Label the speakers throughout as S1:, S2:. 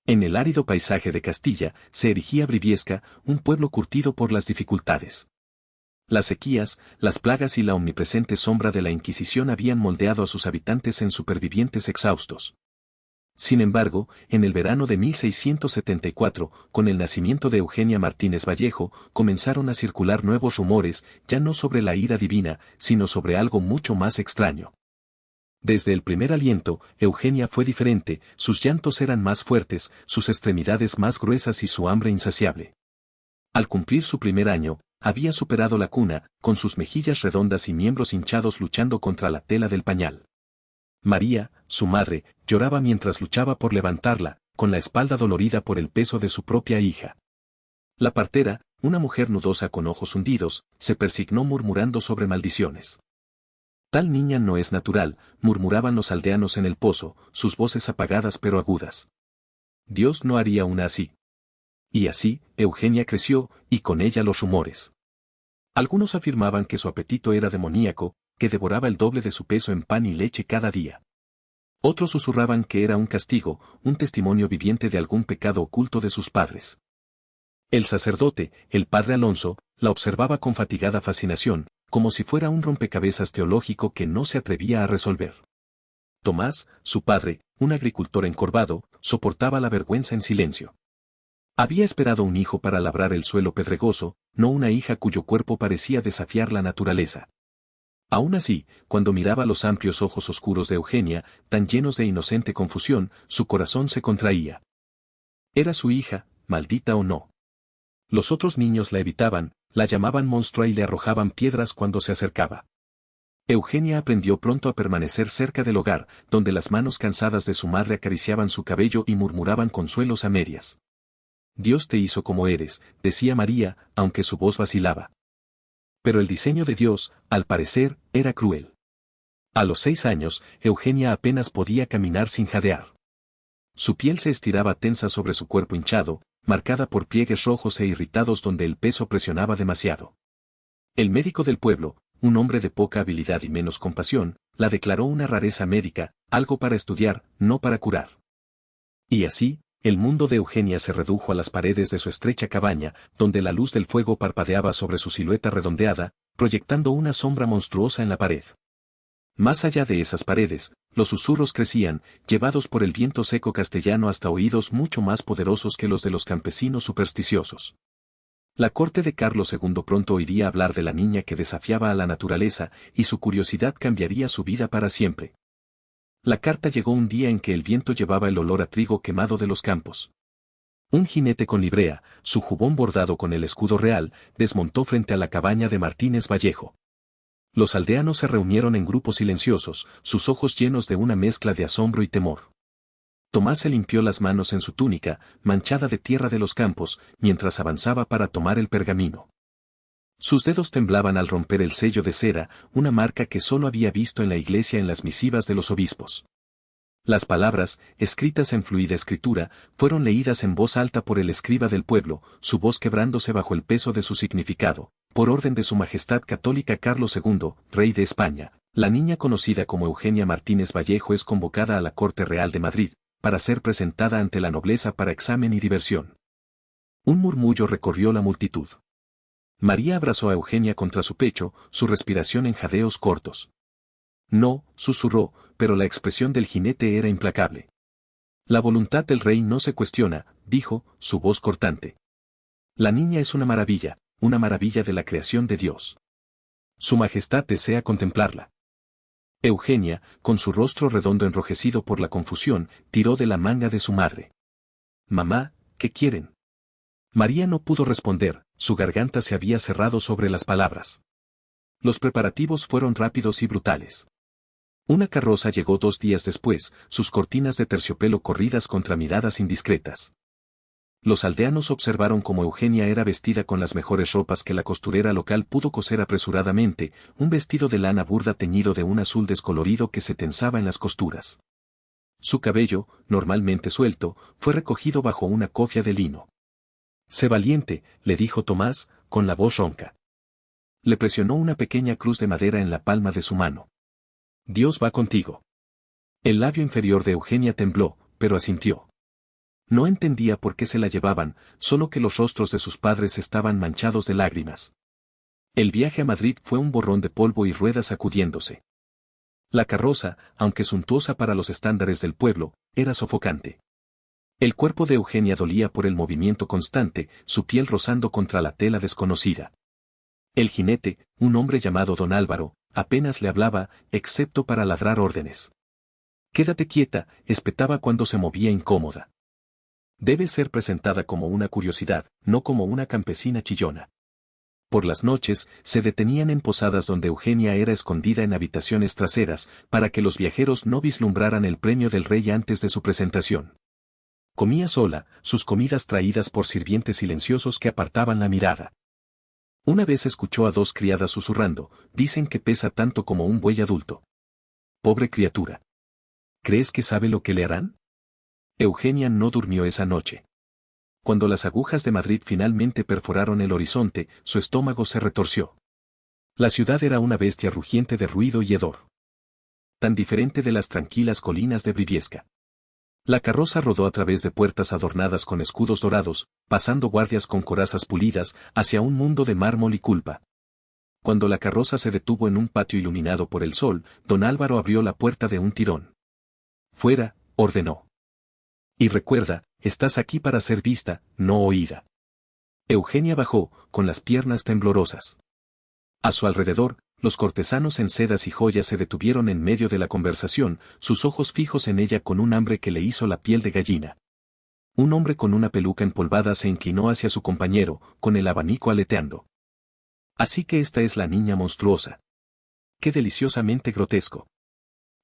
S1: En el árido paisaje de Castilla se erigía Briviesca, un pueblo curtido por las dificultades. Las sequías, las plagas y la omnipresente sombra de la Inquisición habían moldeado a sus habitantes en supervivientes exhaustos. Sin embargo, en el verano de 1674, con el nacimiento de Eugenia Martínez Vallejo, comenzaron a circular nuevos rumores, ya no sobre la ira divina, sino sobre algo mucho más extraño. Desde el primer aliento, Eugenia fue diferente, sus llantos eran más fuertes, sus extremidades más gruesas y su hambre insaciable. Al cumplir su primer año, había superado la cuna, con sus mejillas redondas y miembros hinchados luchando contra la tela del pañal. María, su madre, lloraba mientras luchaba por levantarla, con la espalda dolorida por el peso de su propia hija. La partera, una mujer nudosa con ojos hundidos, se persignó murmurando sobre maldiciones. Tal niña no es natural, murmuraban los aldeanos en el pozo, sus voces apagadas pero agudas. Dios no haría una así. Y así, Eugenia creció, y con ella los rumores. Algunos afirmaban que su apetito era demoníaco, que devoraba el doble de su peso en pan y leche cada día. Otros susurraban que era un castigo, un testimonio viviente de algún pecado oculto de sus padres. El sacerdote, el padre Alonso, la observaba con fatigada fascinación, como si fuera un rompecabezas teológico que no se atrevía a resolver. Tomás, su padre, un agricultor encorvado, soportaba la vergüenza en silencio. Había esperado un hijo para labrar el suelo pedregoso, no una hija cuyo cuerpo parecía desafiar la naturaleza. Aún así, cuando miraba los amplios ojos oscuros de Eugenia, tan llenos de inocente confusión, su corazón se contraía. Era su hija, maldita o no. Los otros niños la evitaban, la llamaban monstrua y le arrojaban piedras cuando se acercaba. Eugenia aprendió pronto a permanecer cerca del hogar, donde las manos cansadas de su madre acariciaban su cabello y murmuraban consuelos a medias. Dios te hizo como eres, decía María, aunque su voz vacilaba. Pero el diseño de Dios, al parecer, era cruel. A los 6 años, Eugenia apenas podía caminar sin jadear. Su piel se estiraba tensa sobre su cuerpo hinchado, marcada por pliegues rojos e irritados donde el peso presionaba demasiado. El médico del pueblo, un hombre de poca habilidad y menos compasión, la declaró una rareza médica, algo para estudiar, no para curar. Y así, el mundo de Eugenia se redujo a las paredes de su estrecha cabaña, donde la luz del fuego parpadeaba sobre su silueta redondeada, proyectando una sombra monstruosa en la pared. Más allá de esas paredes, los susurros crecían, llevados por el viento seco castellano hasta oídos mucho más poderosos que los de los campesinos supersticiosos. La corte de Carlos II pronto oiría hablar de la niña que desafiaba a la naturaleza, y su curiosidad cambiaría su vida para siempre. La carta llegó un día en que el viento llevaba el olor a trigo quemado de los campos. Un jinete con librea, su jubón bordado con el escudo real, desmontó frente a la cabaña de Martínez Vallejo. Los aldeanos se reunieron en grupos silenciosos, sus ojos llenos de una mezcla de asombro y temor. Tomás se limpió las manos en su túnica, manchada de tierra de los campos, mientras avanzaba para tomar el pergamino. Sus dedos temblaban al romper el sello de cera, una marca que solo había visto en la iglesia en las misivas de los obispos. Las palabras, escritas en fluida escritura, fueron leídas en voz alta por el escriba del pueblo, su voz quebrándose bajo el peso de su significado. Por orden de su Majestad Católica Carlos II, Rey de España, la niña conocida como Eugenia Martínez Vallejo es convocada a la Corte Real de Madrid, para ser presentada ante la nobleza para examen y diversión. Un murmullo recorrió la multitud. María abrazó a Eugenia contra su pecho, su respiración en jadeos cortos. No, susurró, pero la expresión del jinete era implacable. La voluntad del rey no se cuestiona, dijo, su voz cortante. La niña es una maravilla de la creación de Dios. Su Majestad desea contemplarla. Eugenia, con su rostro redondo enrojecido por la confusión, tiró de la manga de su madre. Mamá, ¿qué quieren? María no pudo responder, su garganta se había cerrado sobre las palabras. Los preparativos fueron rápidos y brutales. Una carroza llegó 2 días después, sus cortinas de terciopelo corridas contra miradas indiscretas. Los aldeanos observaron cómo Eugenia era vestida con las mejores ropas que la costurera local pudo coser apresuradamente, un vestido de lana burda teñido de un azul descolorido que se tensaba en las costuras. Su cabello, normalmente suelto, fue recogido bajo una cofia de lino. Sé valiente, le dijo Tomás, con la voz ronca. Le presionó una pequeña cruz de madera en la palma de su mano. Dios va contigo. El labio inferior de Eugenia tembló, pero asintió. No entendía por qué se la llevaban, solo que los rostros de sus padres estaban manchados de lágrimas. El viaje a Madrid fue un borrón de polvo y ruedas sacudiéndose. La carroza, aunque suntuosa para los estándares del pueblo, era sofocante. El cuerpo de Eugenia dolía por el movimiento constante, su piel rozando contra la tela desconocida. El jinete, un hombre llamado don Álvaro, apenas le hablaba, excepto para ladrar órdenes. «Quédate quieta», espetaba cuando se movía incómoda. Debe ser presentada como una curiosidad, no como una campesina chillona. Por las noches, se detenían en posadas donde Eugenia era escondida en habitaciones traseras, para que los viajeros no vislumbraran el premio del rey antes de su presentación. Comía sola, sus comidas traídas por sirvientes silenciosos que apartaban la mirada. Una vez escuchó a dos criadas susurrando, «Dicen que pesa tanto como un buey adulto». Pobre criatura. ¿Crees que sabe lo que le harán? Eugenia no durmió esa noche. Cuando las agujas de Madrid finalmente perforaron el horizonte, su estómago se retorció. La ciudad era una bestia rugiente de ruido y hedor. Tan diferente de las tranquilas colinas de Briviesca. La carroza rodó a través de puertas adornadas con escudos dorados, pasando guardias con corazas pulidas, hacia un mundo de mármol y culpa. Cuando la carroza se detuvo en un patio iluminado por el sol, don Álvaro abrió la puerta de un tirón. «Fuera», ordenó. «Y recuerda, estás aquí para ser vista, no oída». Eugenia bajó, con las piernas temblorosas. A su alrededor, los cortesanos en sedas y joyas se detuvieron en medio de la conversación, sus ojos fijos en ella con un hambre que le hizo la piel de gallina. Un hombre con una peluca empolvada se inclinó hacia su compañero, con el abanico aleteando. «Así que esta es la niña monstruosa. Qué deliciosamente grotesco».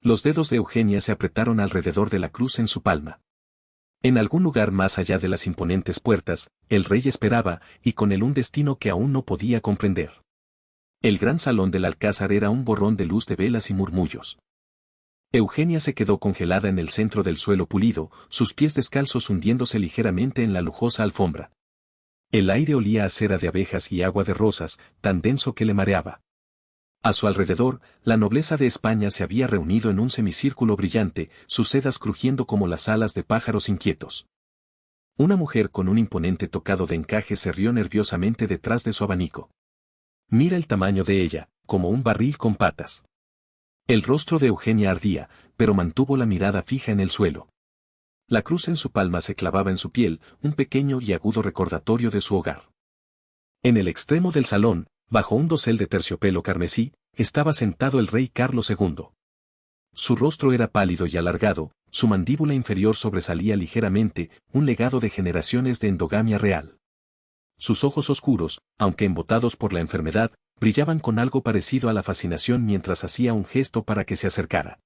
S1: Los dedos de Eugenia se apretaron alrededor de la cruz en su palma. En algún lugar más allá de las imponentes puertas, el rey esperaba, y con él un destino que aún no podía comprender. El gran salón del alcázar era un borrón de luz de velas y murmullos. Eugenia se quedó congelada en el centro del suelo pulido, sus pies descalzos hundiéndose ligeramente en la lujosa alfombra. El aire olía a cera de abejas y agua de rosas, tan denso que le mareaba. A su alrededor, la nobleza de España se había reunido en un semicírculo brillante, sus sedas crujiendo como las alas de pájaros inquietos. Una mujer con un imponente tocado de encaje se rió nerviosamente detrás de su abanico. Mira el tamaño de ella, como un barril con patas. El rostro de Eugenia ardía, pero mantuvo la mirada fija en el suelo. La cruz en su palma se clavaba en su piel, un pequeño y agudo recordatorio de su hogar. En el extremo del salón, bajo un dosel de terciopelo carmesí, estaba sentado el rey Carlos II. Su rostro era pálido y alargado, su mandíbula inferior sobresalía ligeramente, un legado de generaciones de endogamia real. Sus ojos oscuros, aunque embotados por la enfermedad, brillaban con algo parecido a la fascinación mientras hacía un gesto para que se acercara.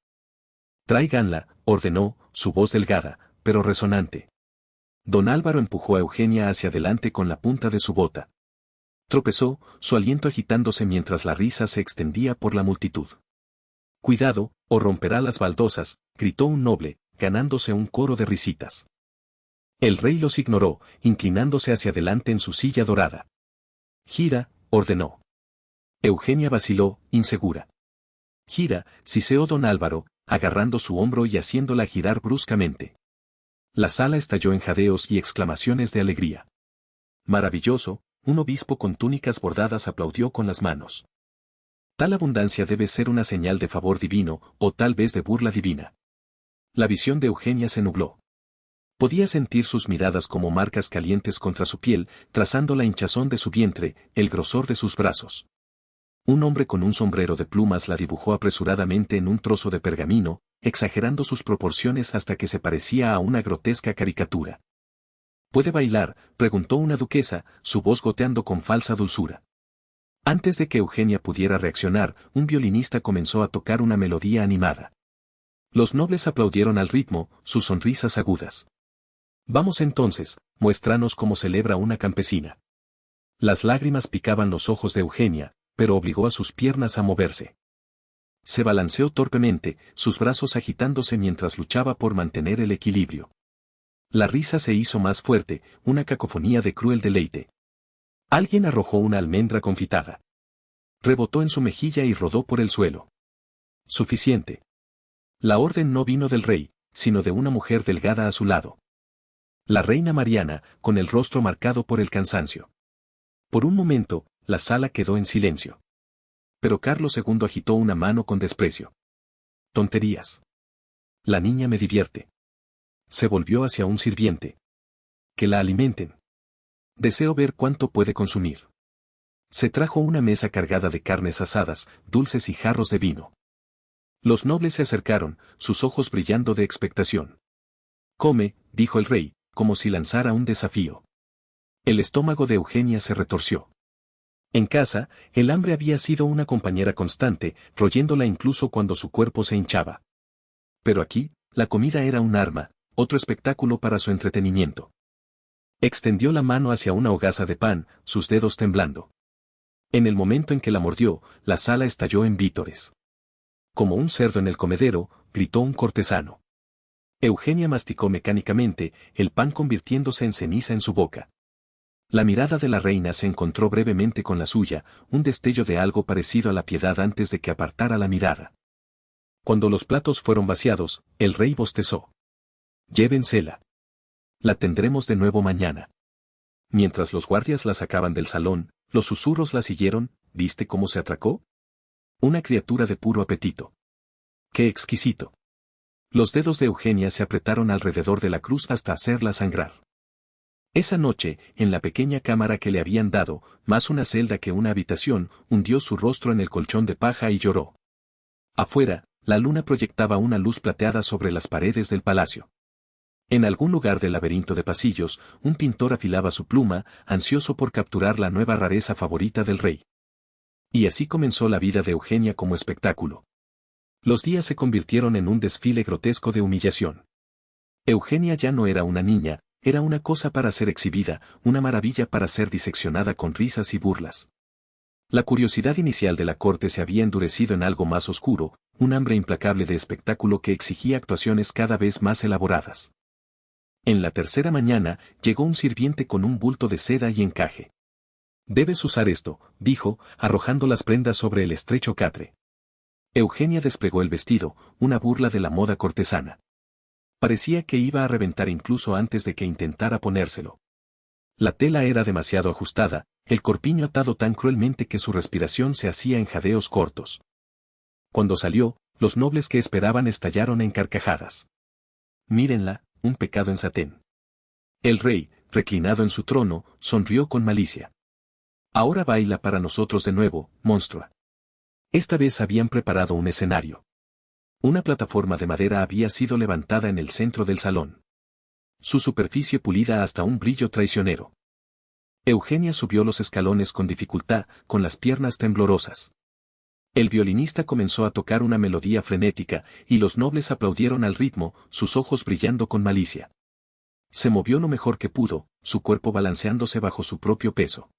S1: «Tráiganla», ordenó, su voz delgada, pero resonante. Don Álvaro empujó a Eugenia hacia adelante con la punta de su bota. Tropezó, su aliento agitándose mientras la risa se extendía por la multitud. «Cuidado, o romperá las baldosas», gritó un noble, ganándose un coro de risitas. El rey los ignoró, inclinándose hacia adelante en su silla dorada. «Gira», ordenó. Eugenia vaciló, insegura. «Gira», siseó don Álvaro, agarrando su hombro y haciéndola girar bruscamente. La sala estalló en jadeos y exclamaciones de alegría. «Maravilloso», un obispo con túnicas bordadas aplaudió con las manos. Tal abundancia debe ser una señal de favor divino, o tal vez de burla divina. La visión de Eugenia se nubló. Podía sentir sus miradas como marcas calientes contra su piel, trazando la hinchazón de su vientre, el grosor de sus brazos. Un hombre con un sombrero de plumas la dibujó apresuradamente en un trozo de pergamino, exagerando sus proporciones hasta que se parecía a una grotesca caricatura. «¿Puede bailar?», preguntó una duquesa, su voz goteando con falsa dulzura. Antes de que Eugenia pudiera reaccionar, un violinista comenzó a tocar una melodía animada. Los nobles aplaudieron al ritmo, sus sonrisas agudas. «Vamos entonces, muéstranos cómo celebra una campesina». Las lágrimas picaban los ojos de Eugenia, pero obligó a sus piernas a moverse. Se balanceó torpemente, sus brazos agitándose mientras luchaba por mantener el equilibrio. La risa se hizo más fuerte, una cacofonía de cruel deleite. Alguien arrojó una almendra confitada. Rebotó en su mejilla y rodó por el suelo. Suficiente. La orden no vino del rey, sino de una mujer delgada a su lado. La reina Mariana, con el rostro marcado por el cansancio. Por un momento, la sala quedó en silencio. Pero Carlos II agitó una mano con desprecio. Tonterías. La niña me divierte. Se volvió hacia un sirviente. Que la alimenten. Deseo ver cuánto puede consumir. Se trajo una mesa cargada de carnes asadas, dulces y jarros de vino. Los nobles se acercaron, sus ojos brillando de expectación. Come, dijo el rey, como si lanzara un desafío. El estómago de Eugenia se retorció. En casa, el hambre había sido una compañera constante, royéndola incluso cuando su cuerpo se hinchaba. Pero aquí, la comida era un arma, otro espectáculo para su entretenimiento. Extendió la mano hacia una hogaza de pan, sus dedos temblando. En el momento en que la mordió, la sala estalló en vítores. Como un cerdo en el comedero, gritó un cortesano. Eugenia masticó mecánicamente, el pan convirtiéndose en ceniza en su boca. La mirada de la reina se encontró brevemente con la suya, un destello de algo parecido a la piedad antes de que apartara la mirada. Cuando los platos fueron vaciados, el rey bostezó. Llévensela. La tendremos de nuevo mañana. Mientras los guardias la sacaban del salón, los susurros la siguieron. ¿Viste cómo se atracó? Una criatura de puro apetito. ¡Qué exquisito! Los dedos de Eugenia se apretaron alrededor de la cruz hasta hacerla sangrar. Esa noche, en la pequeña cámara que le habían dado, más una celda que una habitación, hundió su rostro en el colchón de paja y lloró. Afuera, la luna proyectaba una luz plateada sobre las paredes del palacio. En algún lugar del laberinto de pasillos, un pintor afilaba su pluma, ansioso por capturar la nueva rareza favorita del rey. Y así comenzó la vida de Eugenia como espectáculo. Los días se convirtieron en un desfile grotesco de humillación. Eugenia ya no era una niña, era una cosa para ser exhibida, una maravilla para ser diseccionada con risas y burlas. La curiosidad inicial de la corte se había endurecido en algo más oscuro, un hambre implacable de espectáculo que exigía actuaciones cada vez más elaboradas. En la tercera mañana, llegó un sirviente con un bulto de seda y encaje. «Debes usar esto», dijo, arrojando las prendas sobre el estrecho catre. Eugenia desplegó el vestido, una burla de la moda cortesana. Parecía que iba a reventar incluso antes de que intentara ponérselo. La tela era demasiado ajustada, el corpiño atado tan cruelmente que su respiración se hacía en jadeos cortos. Cuando salió, los nobles que esperaban estallaron en carcajadas. «Mírenla, un pecado en satén». El rey, reclinado en su trono, sonrió con malicia. «Ahora baila para nosotros de nuevo, monstrua». Esta vez habían preparado un escenario. Una plataforma de madera había sido levantada en el centro del salón. Su superficie pulida hasta un brillo traicionero. Eugenia subió los escalones con dificultad, con las piernas temblorosas. El violinista comenzó a tocar una melodía frenética, y los nobles aplaudieron al ritmo, sus ojos brillando con malicia. Se movió lo mejor que pudo, su cuerpo balanceándose bajo su propio peso.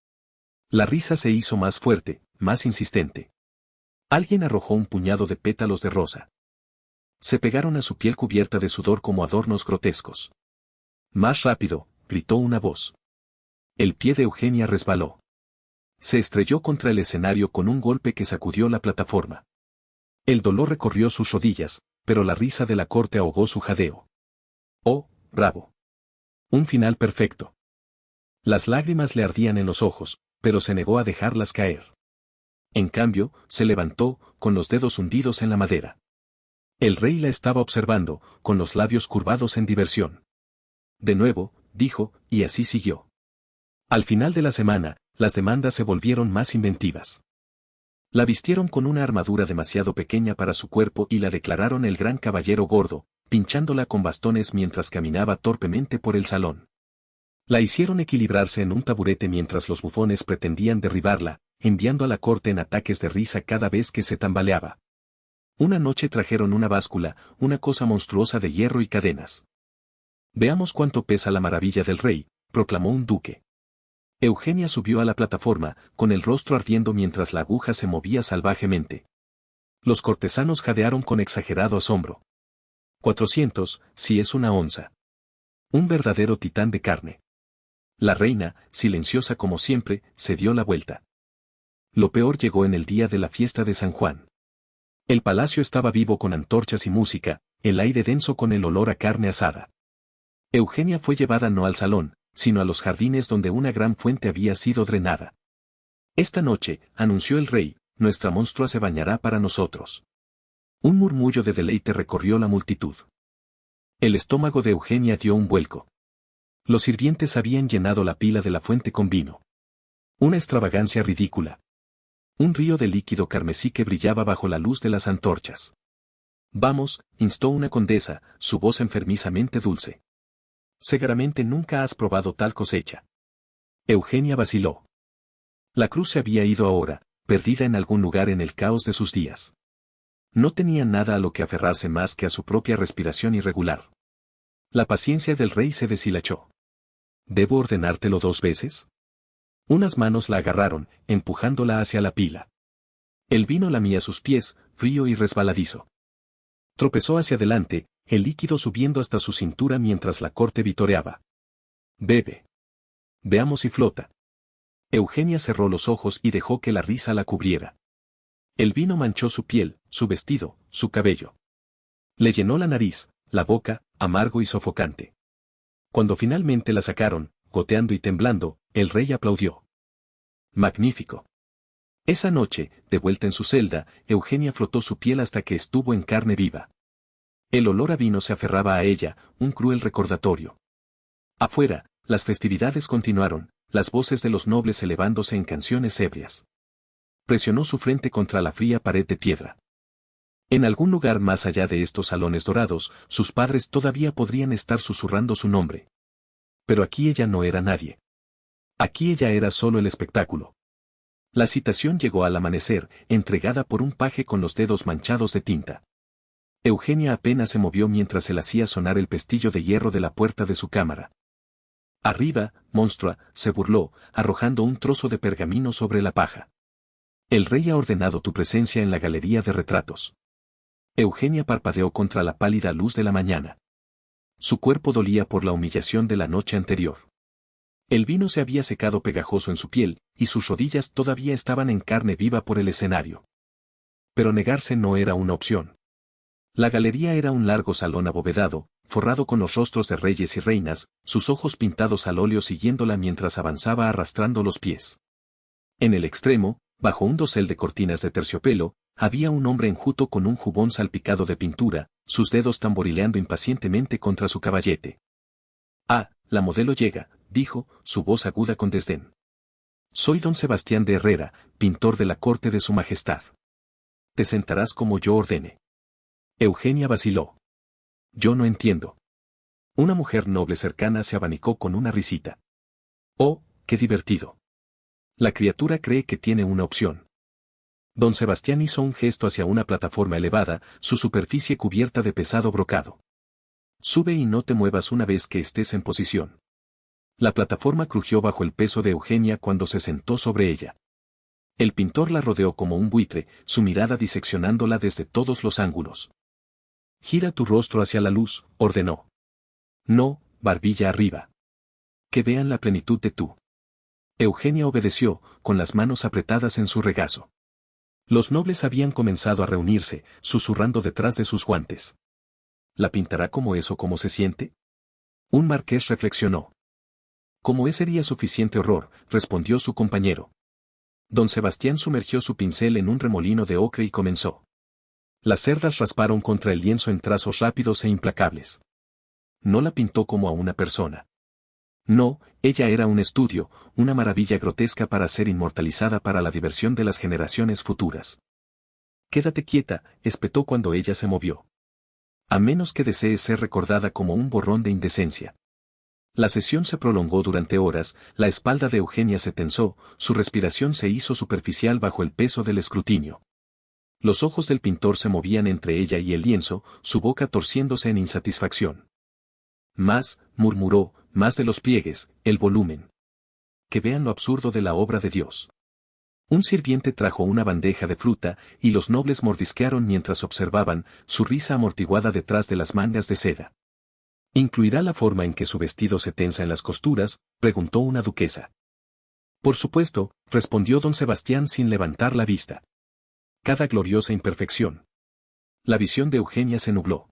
S1: La risa se hizo más fuerte, más insistente. Alguien arrojó un puñado de pétalos de rosa. Se pegaron a su piel cubierta de sudor como adornos grotescos. «Más rápido», gritó una voz. El pie de Eugenia resbaló. Se estrelló contra el escenario con un golpe que sacudió la plataforma. El dolor recorrió sus rodillas, pero la risa de la corte ahogó su jadeo. «Oh, bravo. Un final perfecto». Las lágrimas le ardían en los ojos, pero se negó a dejarlas caer. En cambio, se levantó, con los dedos hundidos en la madera. El rey la estaba observando, con los labios curvados en diversión. «De nuevo», dijo, y así siguió. Al final de la semana, las demandas se volvieron más inventivas. La vistieron con una armadura demasiado pequeña para su cuerpo y la declararon el gran caballero gordo, pinchándola con bastones mientras caminaba torpemente por el salón. La hicieron equilibrarse en un taburete mientras los bufones pretendían derribarla, enviando a la corte en ataques de risa cada vez que se tambaleaba. Una noche trajeron una báscula, una cosa monstruosa de hierro y cadenas. «Veamos cuánto pesa la maravilla del rey», proclamó un duque. Eugenia subió a la plataforma, con el rostro ardiendo mientras la aguja se movía salvajemente. Los cortesanos jadearon con exagerado asombro. 400, si es una onza. Un verdadero titán de carne. La reina, silenciosa como siempre, se dio la vuelta. Lo peor llegó en el día de la fiesta de San Juan. El palacio estaba vivo con antorchas y música, el aire denso con el olor a carne asada. Eugenia fue llevada no al salón, sino a los jardines donde una gran fuente había sido drenada. Esta noche, anunció el rey, nuestra monstrua se bañará para nosotros. Un murmullo de deleite recorrió la multitud. El estómago de Eugenia dio un vuelco. Los sirvientes habían llenado la pila de la fuente con vino. Una extravagancia ridícula. Un río de líquido carmesí que brillaba bajo la luz de las antorchas. Vamos, instó una condesa, su voz enfermizamente dulce. Seguramente nunca has probado tal cosecha. Eugenia vaciló. La cruz se había ido ahora, perdida en algún lugar en el caos de sus días. No tenía nada a lo que aferrarse más que a su propia respiración irregular. La paciencia del rey se deshilachó. ¿Debo ordenártelo 2 veces? Unas manos la agarraron, empujándola hacia la pila. El vino lamía sus pies, frío y resbaladizo. Tropezó hacia adelante, el líquido subiendo hasta su cintura mientras la corte vitoreaba. Bebe. Veamos si flota. Eugenia cerró los ojos y dejó que la risa la cubriera. El vino manchó su piel, su vestido, su cabello. Le llenó la nariz, la boca, amargo y sofocante. Cuando finalmente la sacaron, goteando y temblando, el rey aplaudió. Magnífico. Esa noche, de vuelta en su celda, Eugenia frotó su piel hasta que estuvo en carne viva. El olor a vino se aferraba a ella, un cruel recordatorio. Afuera, las festividades continuaron, las voces de los nobles elevándose en canciones ebrias. Presionó su frente contra la fría pared de piedra. En algún lugar más allá de estos salones dorados, sus padres todavía podrían estar susurrando su nombre. Pero aquí ella no era nadie. Aquí ella era solo el espectáculo. La citación llegó al amanecer, entregada por un paje con los dedos manchados de tinta. Eugenia apenas se movió mientras él hacía sonar el pestillo de hierro de la puerta de su cámara. Arriba, monstrua, se burló, arrojando un trozo de pergamino sobre la paja. El rey ha ordenado tu presencia en la galería de retratos. Eugenia parpadeó contra la pálida luz de la mañana. Su cuerpo dolía por la humillación de la noche anterior. El vino se había secado pegajoso en su piel, y sus rodillas todavía estaban en carne viva por el escenario. Pero negarse no era una opción. La galería era un largo salón abovedado, forrado con los rostros de reyes y reinas, sus ojos pintados al óleo siguiéndola mientras avanzaba arrastrando los pies. En el extremo, bajo un dosel de cortinas de terciopelo, había un hombre enjuto con un jubón salpicado de pintura, sus dedos tamborileando impacientemente contra su caballete. Ah, la modelo llega, dijo, su voz aguda con desdén. Soy don Sebastián de Herrera, pintor de la corte de su majestad. Te sentarás como yo ordene. Eugenia vaciló. Yo no entiendo. Una mujer noble cercana se abanicó con una risita. Oh, qué divertido. La criatura cree que tiene una opción. Don Sebastián hizo un gesto hacia una plataforma elevada, su superficie cubierta de pesado brocado. Sube y no te muevas una vez que estés en posición. La plataforma crujió bajo el peso de Eugenia cuando se sentó sobre ella. El pintor la rodeó como un buitre, su mirada diseccionándola desde todos los ángulos. Gira tu rostro hacia la luz, ordenó. No, barbilla arriba. Que vean la plenitud de tú. Eugenia obedeció, con las manos apretadas en su regazo. Los nobles habían comenzado a reunirse, susurrando detrás de sus guantes. ¿La pintará como eso como se siente? Un marqués reflexionó. Como ese sería suficiente horror, respondió su compañero. Don Sebastián sumergió su pincel en un remolino de ocre y comenzó. Las cerdas rasparon contra el lienzo en trazos rápidos e implacables. No la pintó como a una persona. No, ella era un estudio, una maravilla grotesca para ser inmortalizada para la diversión de las generaciones futuras. Quédate quieta, espetó cuando ella se movió. A menos que desees ser recordada como un borrón de indecencia. La sesión se prolongó durante horas, la espalda de Eugenia se tensó, su respiración se hizo superficial bajo el peso del escrutinio. Los ojos del pintor se movían entre ella y el lienzo, su boca torciéndose en insatisfacción. Más, murmuró, más de los pliegues, el volumen. Que vean lo absurdo de la obra de Dios. Un sirviente trajo una bandeja de fruta, y los nobles mordisquearon mientras observaban, su risa amortiguada detrás de las mangas de seda. ¿Incluirá la forma en que su vestido se tensa en las costuras?, preguntó una duquesa. Por supuesto, respondió don Sebastián sin levantar la vista. Cada gloriosa imperfección. La visión de Eugenia se nubló.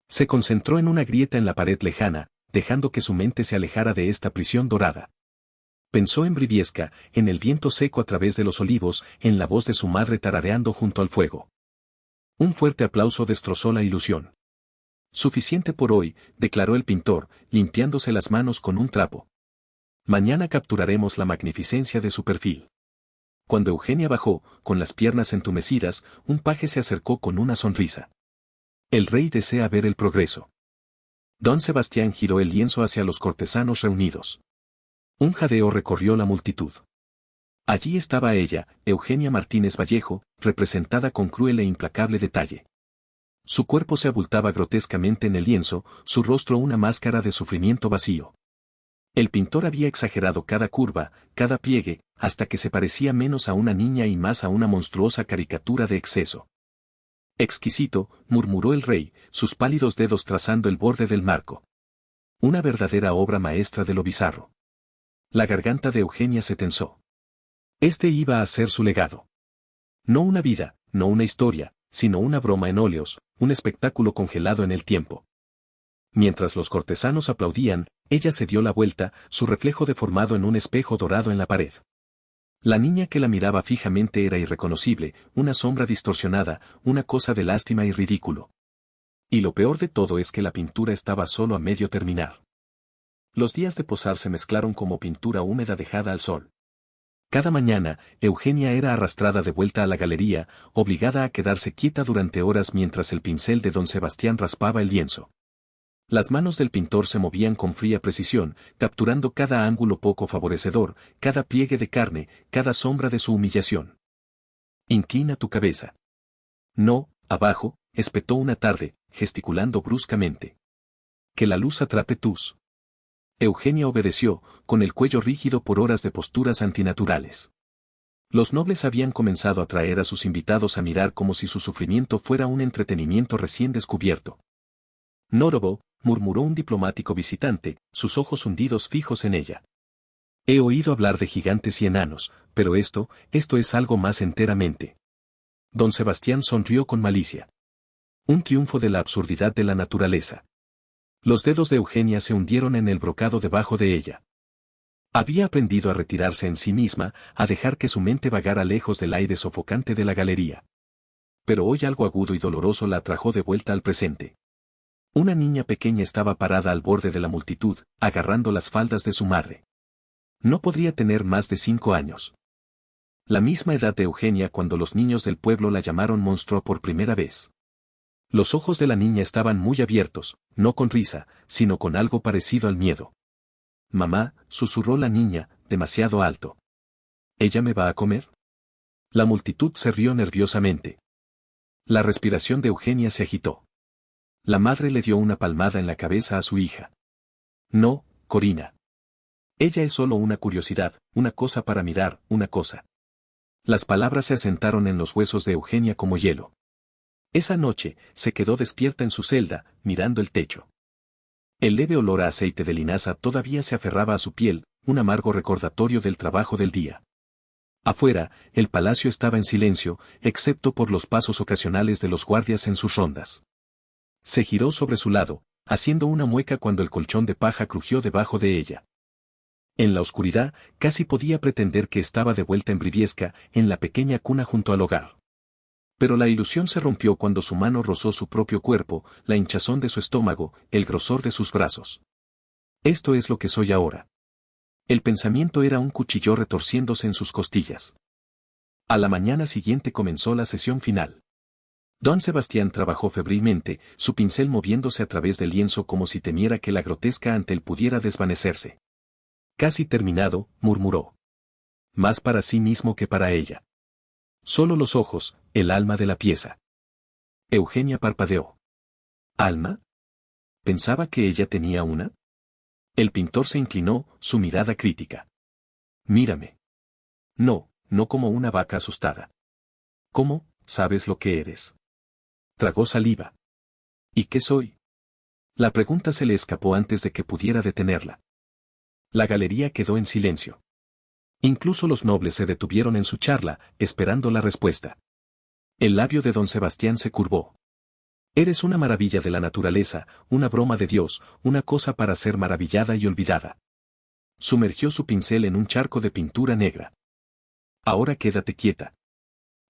S1: Se concentró en una grieta en la pared lejana, dejando que su mente se alejara de esta prisión dorada. Pensó en Briviesca, en el viento seco a través de los olivos, en la voz de su madre tarareando junto al fuego. Un fuerte aplauso destrozó la ilusión. Suficiente por hoy, declaró el pintor, limpiándose las manos con un trapo. Mañana capturaremos la magnificencia de su perfil. Cuando Eugenia bajó, con las piernas entumecidas, un paje se acercó con una sonrisa. El rey desea ver el progreso. Don Sebastián giró el lienzo hacia los cortesanos reunidos. Un jadeo recorrió la multitud. Allí estaba ella, Eugenia Martínez Vallejo, representada con cruel e implacable detalle. Su cuerpo se abultaba grotescamente en el lienzo, su rostro una máscara de sufrimiento vacío. El pintor había exagerado cada curva, cada pliegue, hasta que se parecía menos a una niña y más a una monstruosa caricatura de exceso. Exquisito, murmuró el rey, sus pálidos dedos trazando el borde del marco. Una verdadera obra maestra de lo bizarro. La garganta de Eugenia se tensó. Este iba a ser su legado. No una vida, no una historia, sino una broma en óleos, un espectáculo congelado en el tiempo. Mientras los cortesanos aplaudían, ella se dio la vuelta, su reflejo deformado en un espejo dorado en la pared. La niña que la miraba fijamente era irreconocible, una sombra distorsionada, una cosa de lástima y ridículo. Y lo peor de todo es que la pintura estaba solo a medio terminar. Los días de posar se mezclaron como pintura húmeda dejada al sol. Cada mañana, Eugenia era arrastrada de vuelta a la galería, obligada a quedarse quieta durante horas mientras el pincel de don Sebastián raspaba el lienzo. Las manos del pintor se movían con fría precisión, capturando cada ángulo poco favorecedor, cada pliegue de carne, cada sombra de su humillación. Inclina tu cabeza. No, abajo, espetó una tarde, gesticulando bruscamente. Que la luz atrape tus. Eugenia obedeció, con el cuello rígido por horas de posturas antinaturales. Los nobles habían comenzado a traer a sus invitados a mirar como si su sufrimiento fuera un entretenimiento recién descubierto. Norovo, murmuró un diplomático visitante, sus ojos hundidos fijos en ella. He oído hablar de gigantes y enanos, pero esto es algo más enteramente. Don Sebastián sonrió con malicia. Un triunfo de la absurdidad de la naturaleza. Los dedos de Eugenia se hundieron en el brocado debajo de ella. Había aprendido a retirarse en sí misma, a dejar que su mente vagara lejos del aire sofocante de la galería. Pero hoy algo agudo y doloroso la atrajo de vuelta al presente. Una niña pequeña estaba parada al borde de la multitud, agarrando las faldas de su madre. No podría tener más de 5 años. La misma edad de Eugenia cuando los niños del pueblo la llamaron monstruo por primera vez. Los ojos de la niña estaban muy abiertos, no con risa, sino con algo parecido al miedo. Mamá, susurró la niña, demasiado alto. ¿Ella me va a comer? La multitud se rió nerviosamente. La respiración de Eugenia se agitó. La madre le dio una palmada en la cabeza a su hija. No, Corina. Ella es solo una curiosidad, una cosa para mirar, una cosa. Las palabras se asentaron en los huesos de Eugenia como hielo. Esa noche, se quedó despierta en su celda, mirando el techo. El leve olor a aceite de linaza todavía se aferraba a su piel, un amargo recordatorio del trabajo del día. Afuera, el palacio estaba en silencio, excepto por los pasos ocasionales de los guardias en sus rondas. Se giró sobre su lado, haciendo una mueca cuando el colchón de paja crujió debajo de ella. En la oscuridad, casi podía pretender que estaba de vuelta en Briviesca, en la pequeña cuna junto al hogar. Pero la ilusión se rompió cuando su mano rozó su propio cuerpo, la hinchazón de su estómago, el grosor de sus brazos. Esto es lo que soy ahora. El pensamiento era un cuchillo retorciéndose en sus costillas. A la mañana siguiente comenzó la sesión final. Don Sebastián trabajó febrilmente, su pincel moviéndose a través del lienzo como si temiera que la grotesca ante él pudiera desvanecerse. Casi terminado, murmuró. Más para sí mismo que para ella. Solo los ojos, el alma de la pieza. Eugenia parpadeó. ¿Alma? ¿Pensaba que ella tenía una? El pintor se inclinó, su mirada crítica. Mírame. No, no como una vaca asustada. ¿Cómo, sabes lo que eres? Tragó saliva. ¿Y qué soy? La pregunta se le escapó antes de que pudiera detenerla. La galería quedó en silencio. Incluso los nobles se detuvieron en su charla, esperando la respuesta. El labio de don Sebastián se curvó. Eres una maravilla de la naturaleza, una broma de Dios, una cosa para ser maravillada y olvidada. Sumergió su pincel en un charco de pintura negra. Ahora quédate quieta.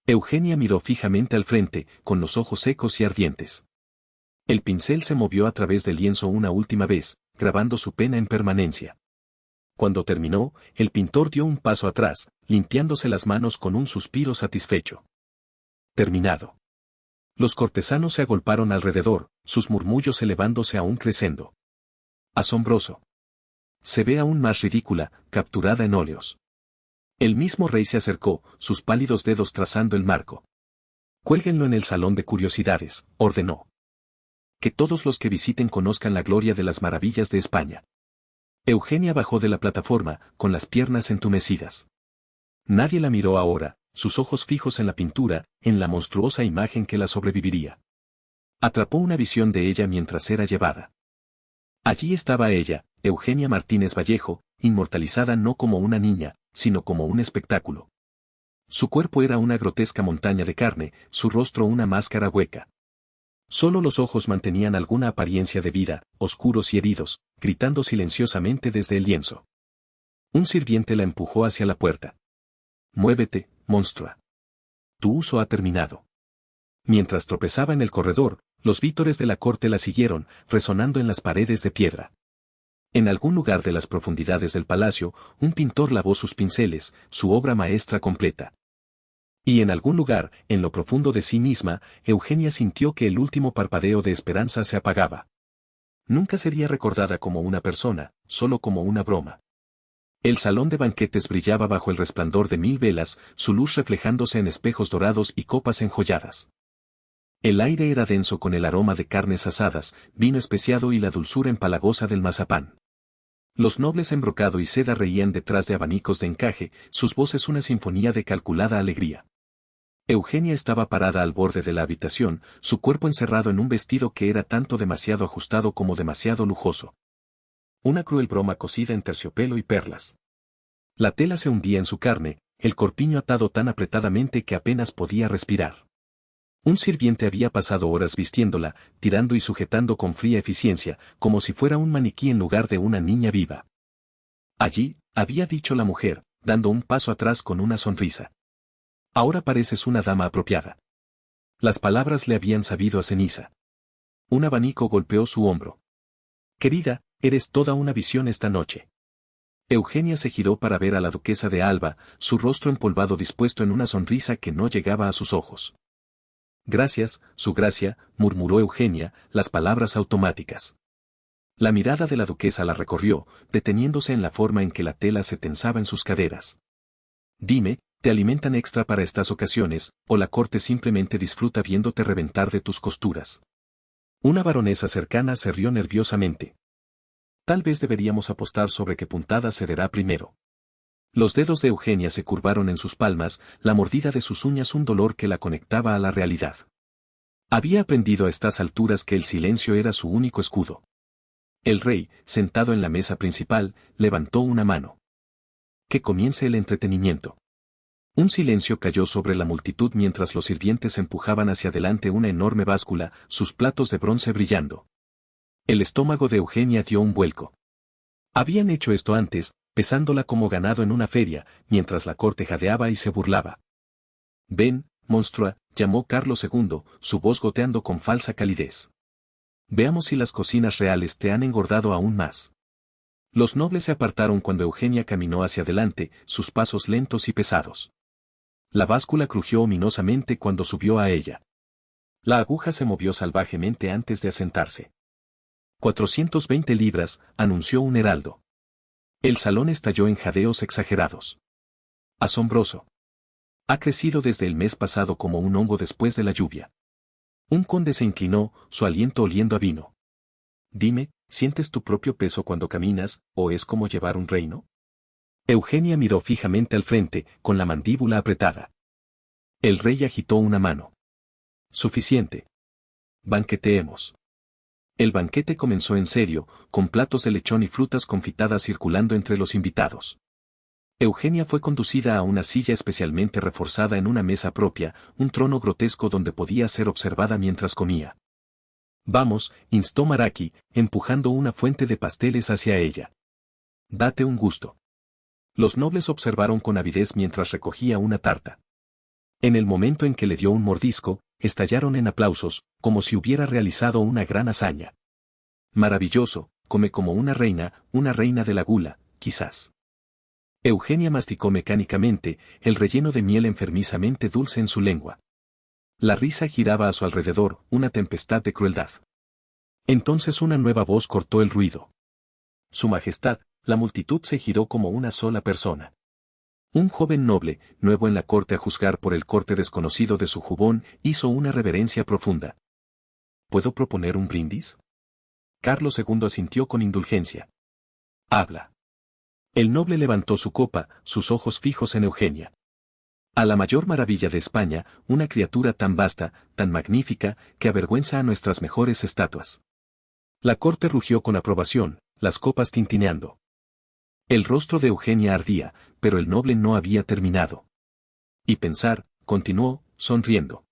S1: Eugenia miró fijamente al frente, con los ojos secos y ardientes. El pincel se movió a través del lienzo una última vez, grabando su pena en permanencia. Cuando terminó, el pintor dio un paso atrás, limpiándose las manos con un suspiro satisfecho. Terminado. Los cortesanos se agolparon alrededor, sus murmullos elevándose a un crescendo. Asombroso. Se ve aún más ridícula, capturada en óleos. El mismo rey se acercó, sus pálidos dedos trazando el marco. Cuélguenlo en el salón de curiosidades, ordenó. Que todos los que visiten conozcan la gloria de las maravillas de España. Eugenia bajó de la plataforma, con las piernas entumecidas. Nadie la miró ahora, sus ojos fijos en la pintura, en la monstruosa imagen que la sobreviviría. Atrapó una visión de ella mientras era llevada. Allí estaba ella, Eugenia Martínez Vallejo, inmortalizada no como una niña, sino como un espectáculo. Su cuerpo era una grotesca montaña de carne, su rostro una máscara hueca. Solo los ojos mantenían alguna apariencia de vida, oscuros y heridos, gritando silenciosamente desde el lienzo. Un sirviente la empujó hacia la puerta. «Muévete, monstrua. Tu uso ha terminado». Mientras tropezaba en el corredor, los vítores de la corte la siguieron, resonando en las paredes de piedra. En algún lugar de las profundidades del palacio, un pintor lavó sus pinceles, su obra maestra completa. Y en algún lugar, en lo profundo de sí misma, Eugenia sintió que el último parpadeo de esperanza se apagaba. Nunca sería recordada como una persona, solo como una broma. El salón de banquetes brillaba bajo el resplandor de 1000 velas, su luz reflejándose en espejos dorados y copas enjolladas. El aire era denso con el aroma de carnes asadas, vino especiado y la dulzura empalagosa del mazapán. Los nobles en brocado y seda reían detrás de abanicos de encaje, sus voces una sinfonía de calculada alegría. Eugenia estaba parada al borde de la habitación, su cuerpo encerrado en un vestido que era tanto demasiado ajustado como demasiado lujoso. Una cruel broma cosida en terciopelo y perlas. La tela se hundía en su carne, el corpiño atado tan apretadamente que apenas podía respirar. Un sirviente había pasado horas vistiéndola, tirando y sujetando con fría eficiencia, como si fuera un maniquí en lugar de una niña viva. Allí, había dicho la mujer, dando un paso atrás con una sonrisa. Ahora pareces una dama apropiada. Las palabras le habían sabido a ceniza. Un abanico golpeó su hombro. Querida, eres toda una visión esta noche. Eugenia se giró para ver a la duquesa de Alba, su rostro empolvado dispuesto en una sonrisa que no llegaba a sus ojos. Gracias, su gracia, murmuró Eugenia, las palabras automáticas. La mirada de la duquesa la recorrió, deteniéndose en la forma en que la tela se tensaba en sus caderas. Dime, ¿te alimentan extra para estas ocasiones, o la corte simplemente disfruta viéndote reventar de tus costuras? Una baronesa cercana se rió nerviosamente. Tal vez deberíamos apostar sobre qué puntada cederá primero. Los dedos de Eugenia se curvaron en sus palmas, la mordida de sus uñas un dolor que la conectaba a la realidad. Había aprendido a estas alturas que el silencio era su único escudo. El rey, sentado en la mesa principal, levantó una mano. Que comience el entretenimiento. Un silencio cayó sobre la multitud mientras los sirvientes empujaban hacia adelante una enorme báscula, sus platos de bronce brillando. El estómago de Eugenia dio un vuelco. Habían hecho esto antes, pesándola como ganado en una feria, mientras la corte jadeaba y se burlaba. Ven, monstrua, llamó Carlos II, su voz goteando con falsa calidez. Veamos si las cocinas reales te han engordado aún más. Los nobles se apartaron cuando Eugenia caminó hacia adelante, sus pasos lentos y pesados. La báscula crujió ominosamente cuando subió a ella. La aguja se movió salvajemente antes de asentarse. 420 libras, anunció un heraldo. El salón estalló en jadeos exagerados. Asombroso. Ha crecido desde el mes pasado como un hongo después de la lluvia. Un conde se inclinó, su aliento oliendo a vino. Dime, ¿sientes tu propio peso cuando caminas, o es como llevar un reino? Eugenia miró fijamente al frente, con la mandíbula apretada. El rey agitó una mano. Suficiente. Banqueteemos. El banquete comenzó en serio, con platos de lechón y frutas confitadas circulando entre los invitados. Eugenia fue conducida a una silla especialmente reforzada en una mesa propia, un trono grotesco donde podía ser observada mientras comía. Vamos, instó Maraki, empujando una fuente de pasteles hacia ella. Date un gusto. Los nobles observaron con avidez mientras recogía una tarta. En el momento en que le dio un mordisco, estallaron en aplausos, como si hubiera realizado una gran hazaña. Maravilloso, come como una reina de la gula, quizás. Eugenia masticó mecánicamente, el relleno de miel enfermizamente dulce en su lengua. La risa giraba a su alrededor, una tempestad de crueldad. Entonces una nueva voz cortó el ruido. Su Majestad, la multitud se giró como una sola persona. Un joven noble, nuevo en la corte a juzgar por el corte desconocido de su jubón, hizo una reverencia profunda. ¿Puedo proponer un brindis? Carlos II asintió con indulgencia. Habla. El noble levantó su copa, sus ojos fijos en Eugenia. A la mayor maravilla de España, una criatura tan vasta, tan magnífica, que avergüenza a nuestras mejores estatuas. La corte rugió con aprobación, las copas tintineando. El rostro de Eugenia ardía, pero el noble no había terminado. Y pensar, continuó, sonriendo.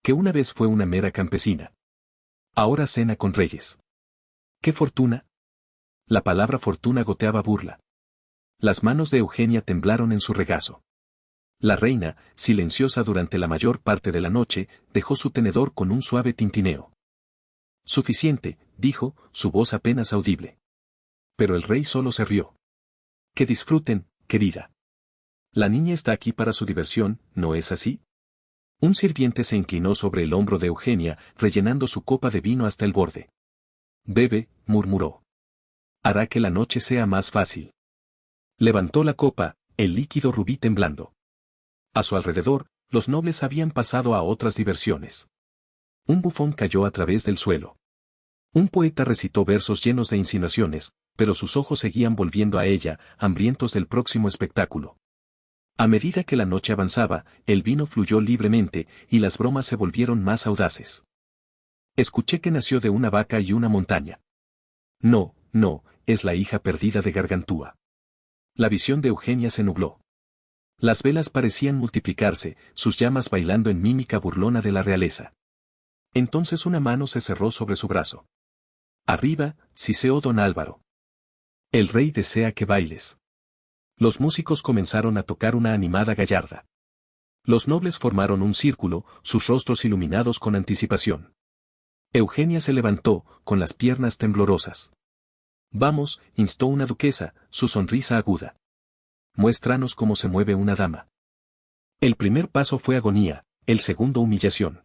S1: Que una vez fue una mera campesina. Ahora cena con reyes. ¿Qué fortuna? La palabra fortuna goteaba burla. Las manos de Eugenia temblaron en su regazo. La reina, silenciosa durante la mayor parte de la noche, dejó su tenedor con un suave tintineo. Suficiente, dijo, su voz apenas audible. Pero el rey solo se rió. Que disfruten, querida. La niña está aquí para su diversión, ¿no es así? Un sirviente se inclinó sobre el hombro de Eugenia, rellenando su copa de vino hasta el borde. Bebe, murmuró. Hará que la noche sea más fácil. Levantó la copa, el líquido rubí temblando. A su alrededor, los nobles habían pasado a otras diversiones. Un bufón cayó a través del suelo. Un poeta recitó versos llenos de insinuaciones, pero sus ojos seguían volviendo a ella, hambrientos del próximo espectáculo. A medida que la noche avanzaba, el vino fluyó libremente, y las bromas se volvieron más audaces. Escuché que nació de una vaca y una montaña. No, no, es la hija perdida de Gargantúa. La visión de Eugenia se nubló. Las velas parecían multiplicarse, sus llamas bailando en mímica burlona de la realeza. Entonces una mano se cerró sobre su brazo. Arriba, siseó don Álvaro. El rey desea que bailes. Los músicos comenzaron a tocar una animada gallarda. Los nobles formaron un círculo, sus rostros iluminados con anticipación. Eugenia se levantó, con las piernas temblorosas. Vamos, instó una duquesa, su sonrisa aguda. Muéstranos cómo se mueve una dama. El primer paso fue agonía, el segundo humillación.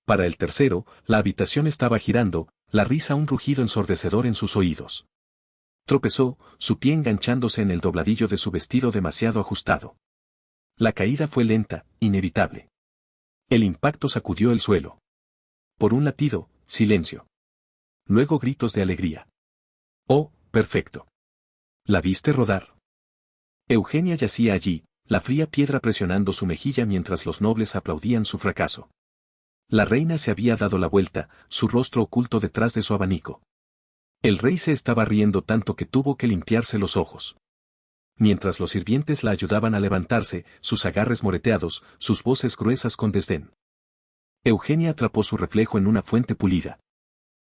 S1: Para el tercero, la habitación estaba girando, la risa un rugido ensordecedor en sus oídos. Tropezó, su pie enganchándose en el dobladillo de su vestido demasiado ajustado. La caída fue lenta, inevitable. El impacto sacudió el suelo. Por un latido, silencio. Luego gritos de alegría. Oh, perfecto. ¿La viste rodar? Eugenia yacía allí, la fría piedra presionando su mejilla mientras los nobles aplaudían su fracaso. La reina se había dado la vuelta, su rostro oculto detrás de su abanico. El rey se estaba riendo tanto que tuvo que limpiarse los ojos. Mientras los sirvientes la ayudaban a levantarse, sus agarres moreteados, sus voces gruesas con desdén. Eugenia atrapó su reflejo en una fuente pulida.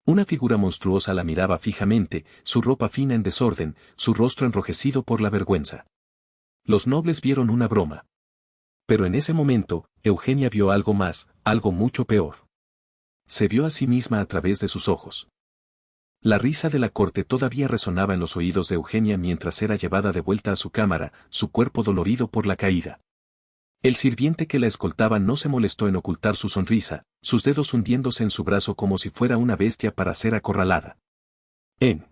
S1: Una figura monstruosa la miraba fijamente, su ropa fina en desorden, su rostro enrojecido por la vergüenza. Los nobles vieron una broma. Pero en ese momento, Eugenia vio algo más, algo mucho peor. Se vio a sí misma a través de sus ojos. La risa de la corte todavía resonaba en los oídos de Eugenia mientras era llevada de vuelta a su cámara, su cuerpo dolorido por la caída. El sirviente que la escoltaba no se molestó en ocultar su sonrisa, sus dedos hundiéndose en su brazo como si fuera una bestia para ser acorralada. En